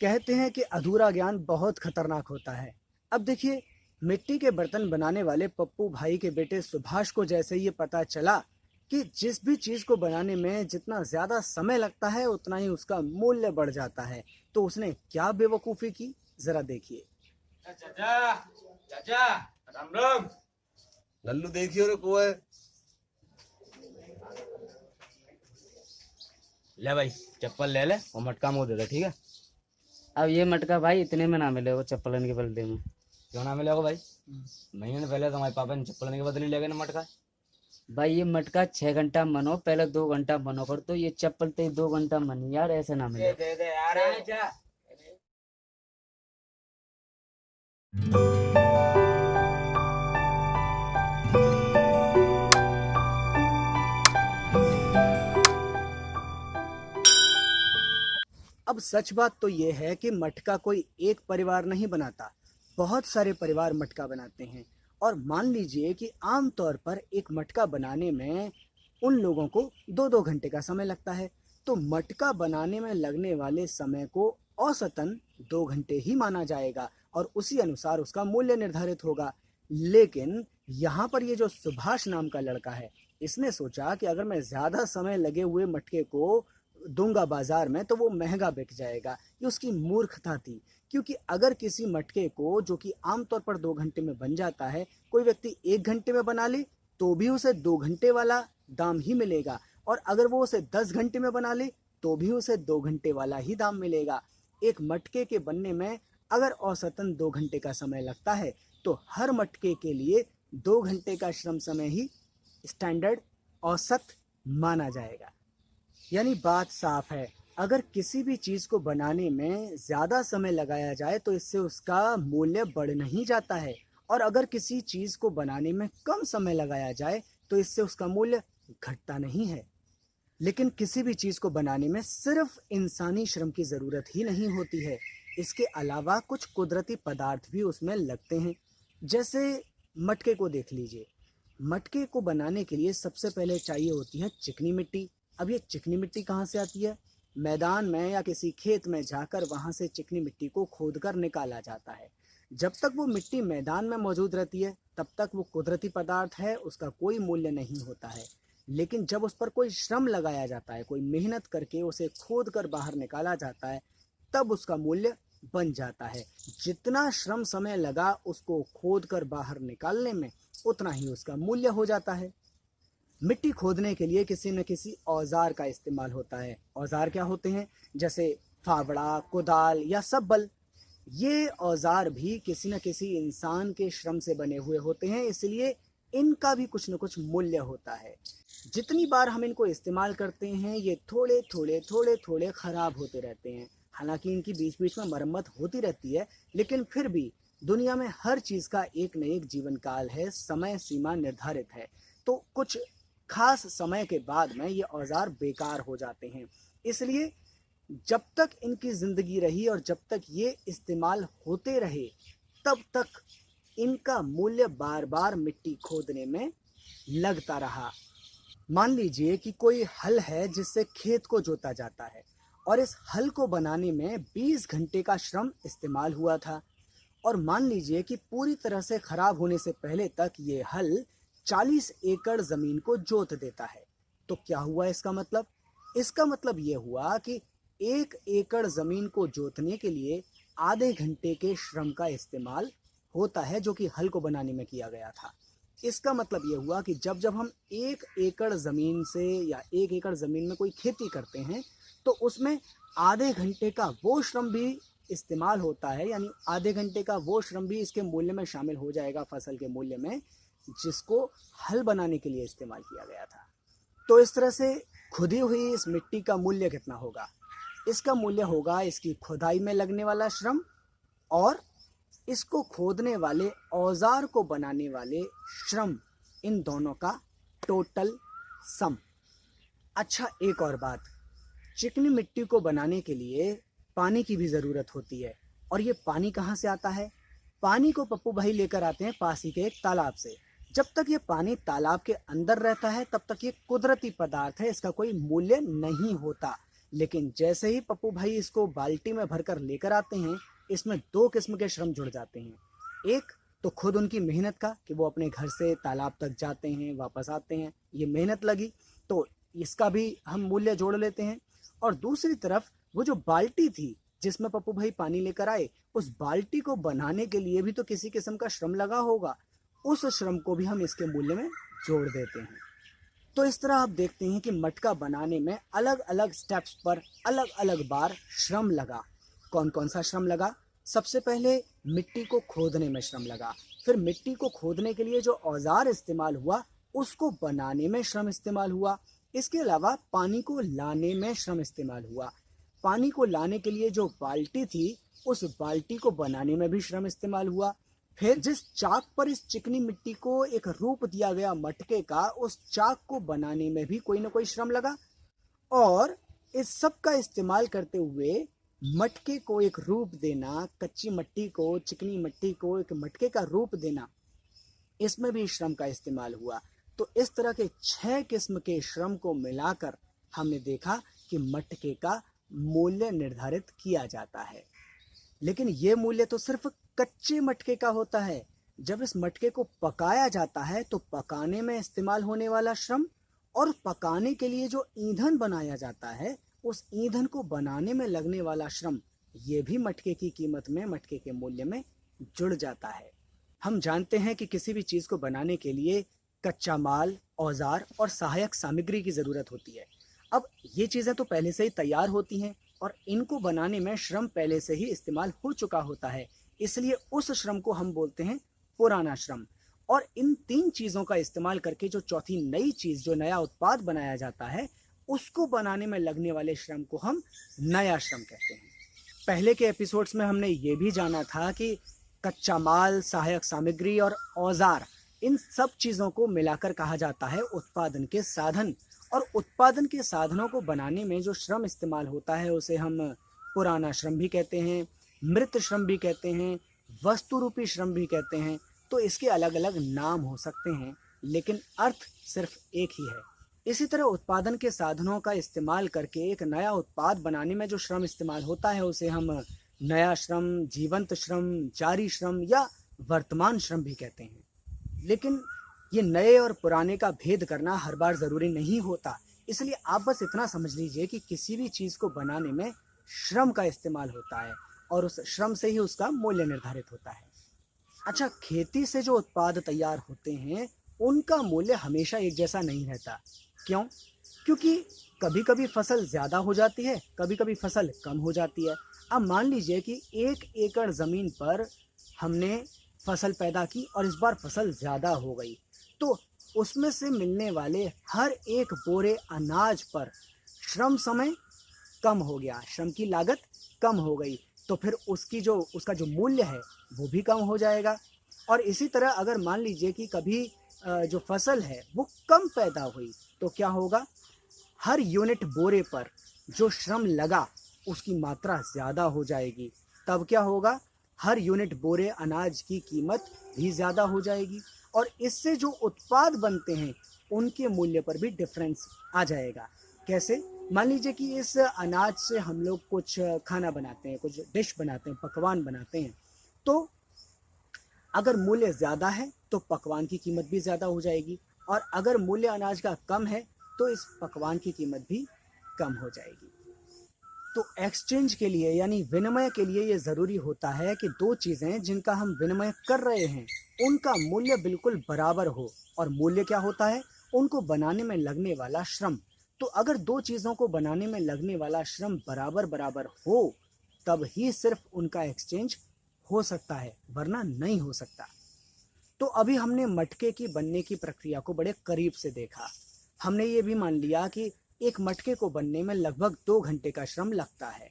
कहते हैं कि अधूरा ज्ञान बहुत खतरनाक होता है। अब देखिए, मिट्टी के बर्तन बनाने वाले पप्पू भाई के बेटे सुभाष को जैसे ये पता चला कि जिस भी चीज को बनाने में जितना ज्यादा समय लगता है उतना ही उसका मूल्य बढ़ जाता है, तो उसने क्या बेवकूफी की, जरा देखिए। चाचा, चाचा, राम राम। लल्लू देखियो रे को है। ले भाई, चप्पल ले ले और मटका मुंह दे दे, ठीक है? अब ये मटका भाई इतने में ना मिले वो चप्पलन के बदले में। क्यों ना मिलेगा भाई? महीने पहले तुम्हारे पापा ने चप्पल के बदले ले गए ना मटका। भाई ये मटका 6 घंटा मनो, पहले 2 घंटा मनो कर, तो ये चप्पल तो 2 घंटा मनी यार, ऐसे ना मिले। दे दे यार। अब सच बात तो यह है कि मटका कोई एक परिवार नहीं बनाता, बहुत सारे परिवार मटका बनाते हैं। और मान लीजिए कि आमतौर पर एक मटका बनाने में उन लोगों को 2-2 घंटे का समय लगता है, तो मटका बनाने में लगने वाले समय को औसतन 2 घंटे ही माना जाएगा और उसी अनुसार उसका मूल्य निर्धारित होगा। लेकिन यहाँ पर ये जो सुभाष नाम का लड़का है, इसने सोचा कि अगर मैं ज्यादा समय लगे हुए मटके को दूंगा बाजार में तो वो महंगा बिक जाएगा। ये उसकी मूर्खता थी, क्योंकि अगर किसी मटके को जो कि आमतौर पर 2 घंटे में बन जाता है, कोई व्यक्ति 1 घंटे में बना ले तो भी उसे 2 घंटे वाला दाम ही मिलेगा, और अगर वो उसे 10 घंटे में बना ले तो भी उसे 2 घंटे वाला ही दाम मिलेगा। एक मटके के बनने में अगर औसतन 2 घंटे का समय लगता है तो हर मटके के लिए 2 घंटे का श्रम समय ही स्टैंडर्ड औसत माना जाएगा। यानी बात साफ है, अगर किसी भी चीज को बनाने में ज्यादा समय लगाया जाए तो इससे उसका मूल्य बढ़ नहीं जाता है, और अगर किसी चीज को बनाने में कम समय लगाया जाए तो इससे उसका मूल्य घटता नहीं है। लेकिन किसी भी चीज को बनाने में सिर्फ इंसानी श्रम की जरूरत ही नहीं होती है, इसके अलावा कुछ कुदरती पदार्थ भी उसमें लगते हैं। जैसे मटके को देख लीजिए, मटके को बनाने के लिए सबसे पहले चाहिए होती है चिकनी मिट्टी। अब ये चिकनी मिट्टी कहाँ से आती है? मैदान में या किसी खेत में जाकर वहां से चिकनी मिट्टी को खोदकर निकाला जाता है। जब तक वो मिट्टी मैदान में मौजूद रहती है तब तक वो कुदरती पदार्थ है, उसका कोई मूल्य नहीं होता है। लेकिन जब उस पर कोई श्रम लगाया जाता है, कोई मेहनत करके उसे खोद कर बाहर निकाला जाता है, तब उसका मूल्य बन जाता है। जितना श्रम समय लगा उसको खोद कर बाहर निकालने में, उतना ही उसका मूल्य हो जाता है। मिट्टी खोदने के लिए किसी न किसी औजार का इस्तेमाल होता है। औजार क्या होते हैं? जैसे फावड़ा, कुदाल या सब्बल। ये औजार भी किसी न किसी इंसान के श्रम से बने हुए होते हैं, इसलिए इनका भी कुछ न कुछ मूल्य होता है। जितनी बार हम इनको इस्तेमाल करते हैं ये थोड़े थोड़े खराब होते रहते हैं। हालांकि इनकी बीच बीच में मरम्मत होती रहती है, लेकिन फिर भी दुनिया में हर चीज का एक न एक जीवन काल है, समय सीमा निर्धारित है। तो कुछ खास समय के बाद में ये औजार बेकार हो जाते हैं। इसलिए जब तक इनकी जिंदगी रही और जब तक ये इस्तेमाल होते रहे, तब तक इनका मूल्य बार बार मिट्टी खोदने में लगता रहा। मान लीजिए कि कोई हल है जिससे खेत को जोता जाता है, और इस हल को बनाने में 20 घंटे का श्रम इस्तेमाल हुआ था, और मान लीजिए कि पूरी तरह से खराब होने से पहले तक ये हल 40 एकड़ जमीन को जोत देता है। तो क्या हुआ इसका मतलब? इसका मतलब ये हुआ कि 1 एकड़ जमीन को जोतने के लिए आधे घंटे के श्रम का इस्तेमाल होता है, जो कि हल को बनाने में किया गया था। इसका मतलब ये हुआ कि जब जब हम 1 एकड़ जमीन से या 1 एकड़ जमीन में कोई खेती करते हैं तो उसमें आधे घंटे का वो श्रम भी इस्तेमाल होता है, यानी आधे घंटे का वो श्रम भी इसके मूल्य में शामिल हो जाएगा, फसल के मूल्य में, जिसको हल बनाने के लिए इस्तेमाल किया गया था। तो इस तरह से खुदी हुई इस मिट्टी का मूल्य कितना होगा? इसका मूल्य होगा इसकी खुदाई में लगने वाला श्रम और इसको खोदने वाले औजार को बनाने वाले श्रम, इन दोनों का टोटल सम। अच्छा, एक और बात, चिकनी मिट्टी को बनाने के लिए पानी की भी ज़रूरत होती है, और ये पानी कहाँ से आता है? पानी को पप्पू भाई लेकर आते हैं पास ही के एक तालाब से। जब तक ये पानी तालाब के अंदर रहता है तब तक ये कुदरती पदार्थ है, इसका कोई मूल्य नहीं होता। लेकिन जैसे ही पप्पू भाई इसको बाल्टी में भरकर लेकर आते हैं, इसमें 2 किस्म के श्रम जुड़ जाते हैं। एक तो खुद उनकी मेहनत का कि वो अपने घर से तालाब तक जाते हैं, वापस आते हैं, ये मेहनत लगी, तो इसका भी हम मूल्य जोड़ लेते हैं। और दूसरी तरफ वो जो बाल्टी थी जिसमें पप्पू भाई पानी लेकर आए, उस बाल्टी को बनाने के लिए भी तो किसी किस्म का श्रम लगा होगा, उस श्रम को भी हम इसके मूल्य में जोड़ देते हैं। तो इस तरह आप देखते हैं कि मटका बनाने में अलग अलग स्टेप्स पर अलग अलग बार श्रम लगा। कौन कौन सा श्रम लगा? सबसे पहले मिट्टी को खोदने में श्रम लगा, फिर मिट्टी को खोदने के लिए जो औजार इस्तेमाल हुआ उसको बनाने में श्रम इस्तेमाल हुआ। इसके अलावा पानी को लाने में श्रम इस्तेमाल हुआ। पानी को लाने के लिए जो बाल्टी थी, उस बाल्टी को बनाने में भी श्रम इस्तेमाल हुआ। फिर जिस चाक पर इस चिकनी मिट्टी को एक रूप दिया गया मटके का, उस चाक को बनाने में भी कोई ना कोई श्रम लगा। और इस सब का इस्तेमाल करते हुए मटके को एक रूप देना, कच्ची मिट्टी को, चिकनी मिट्टी को एक मटके का रूप देना, इसमें भी श्रम का इस्तेमाल हुआ। तो इस तरह के 6 किस्म के श्रम को मिलाकर हमने देखा कि मटके का मूल्य निर्धारित किया जाता है। लेकिन ये मूल्य तो सिर्फ कच्चे मटके का होता है। जब इस मटके को पकाया जाता है तो पकाने में इस्तेमाल होने वाला श्रम और पकाने के लिए जो ईंधन बनाया जाता है, उस ईंधन को बनाने में लगने वाला श्रम, ये भी मटके की कीमत में, मटके के मूल्य में जुड़ जाता है। हम जानते हैं कि किसी भी चीज़ को बनाने के लिए कच्चा माल, औजार और सहायक सामग्री की ज़रूरत होती है। अब ये चीज़ें तो पहले से ही तैयार होती हैं और इनको बनाने में श्रम पहले से ही इस्तेमाल हो चुका होता है, इसलिए उस श्रम को हम बोलते हैं पुराना श्रम। और इन 3 चीज़ों का इस्तेमाल करके जो चौथी नई चीज़, जो नया उत्पाद बनाया जाता है, उसको बनाने में लगने वाले श्रम को हम नया श्रम कहते हैं। पहले के एपिसोड्स में हमने ये भी जाना था कि कच्चा माल, सहायक सामग्री और औजार, इन सब चीज़ों को मिलाकर कहा जाता है उत्पादन के साधन। और उत्पादन के साधनों को बनाने में जो श्रम इस्तेमाल होता है उसे हम पुराना श्रम भी कहते हैं, मृत श्रम भी कहते हैं, वस्तु रूपी श्रम भी कहते हैं। तो इसके अलग अलग नाम हो सकते हैं, लेकिन अर्थ सिर्फ एक ही है। इसी तरह उत्पादन के साधनों का इस्तेमाल करके एक नया उत्पाद बनाने में जो श्रम इस्तेमाल होता है उसे हम नया श्रम, जीवंत श्रम, जारी श्रम या वर्तमान श्रम भी कहते हैं। लेकिन ये नए और पुराने का भेद करना हर बार ज़रूरी नहीं होता, इसलिए आप बस इतना समझ लीजिए कि किसी भी चीज़ को बनाने में श्रम का इस्तेमाल होता है और उस श्रम से ही उसका मूल्य निर्धारित होता है। अच्छा, खेती से जो उत्पाद तैयार होते हैं उनका मूल्य हमेशा एक जैसा नहीं रहता। क्यों? क्योंकि कभी कभी फसल ज़्यादा हो जाती है, कभी कभी फसल कम हो जाती है। अब मान लीजिए कि 1 एकड़ ज़मीन पर हमने फसल पैदा की और इस बार फसल ज़्यादा हो गई, तो उसमें से मिलने वाले हर एक बोरे अनाज पर श्रम समय कम हो गया, श्रम की लागत कम हो गई, तो फिर उसका जो मूल्य है वो भी कम हो जाएगा। और इसी तरह अगर मान लीजिए कि कभी जो फसल है वो कम पैदा हुई, तो क्या होगा? हर यूनिट बोरे पर जो श्रम लगा उसकी मात्रा ज़्यादा हो जाएगी। तब क्या होगा? हर यूनिट बोरे अनाज की कीमत भी ज़्यादा हो जाएगी और इससे जो उत्पाद बनते हैं उनके मूल्य पर भी डिफरेंस आ जाएगा। कैसे? मान लीजिए कि इस अनाज से हम लोग कुछ खाना बनाते हैं, कुछ डिश बनाते हैं, पकवान बनाते हैं, तो अगर मूल्य ज़्यादा है तो पकवान की कीमत भी ज़्यादा हो जाएगी और अगर मूल्य अनाज का कम है तो इस पकवान की कीमत भी कम हो जाएगी। तो एक्सचेंज के लिए यानी विनिमय के लिए ये ज़रूरी होता है कि 2 चीज़ें जिनका हम विनिमय कर रहे हैं उनका मूल्य बिल्कुल बराबर हो। और मूल्य क्या होता है? उनको बनाने में लगने वाला श्रम। तो अगर 2 चीज़ों को बनाने में लगने वाला श्रम बराबर बराबर हो, तब ही सिर्फ उनका एक्सचेंज हो सकता है, वरना नहीं हो सकता। तो अभी हमने मटके की बनने की प्रक्रिया को बड़े करीब से देखा। हमने ये भी मान लिया कि एक मटके को बनने में लगभग 2 घंटे का श्रम लगता है।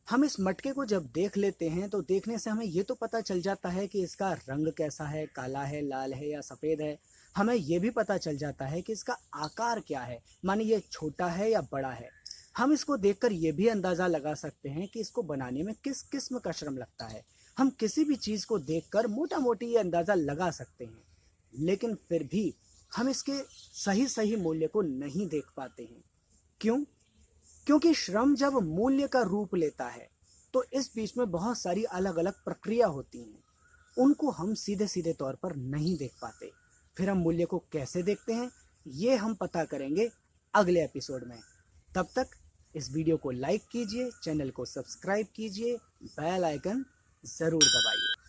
हम इस मटके को जब देख लेते हैं तो देखने से हमें ये तो पता चल जाता है कि इसका रंग कैसा है, काला है, लाल है या सफ़ेद है। हमें ये भी पता चल जाता है कि इसका आकार क्या है, माने ये छोटा है या बड़ा है। हम इसको देखकर ये भी अंदाज़ा लगा सकते हैं कि इसको बनाने में किस किस्म का श्रम लगता है। हम किसी भी चीज़ को देखकर मोटा मोटी ये अंदाज़ा लगा सकते हैं, लेकिन फिर भी हम इसके सही मूल्य को नहीं देख पाते हैं। क्यों? क्योंकि श्रम जब मूल्य का रूप लेता है तो इस बीच में बहुत सारी अलग अलग प्रक्रिया होती हैं, उनको हम सीधे सीधे तौर पर नहीं देख पाते। फिर हम मूल्य को कैसे देखते हैं ये हम पता करेंगे अगले एपिसोड में। तब तक इस वीडियो को लाइक कीजिए, चैनल को सब्सक्राइब कीजिए, बेल आइकन ज़रूर दबाइए।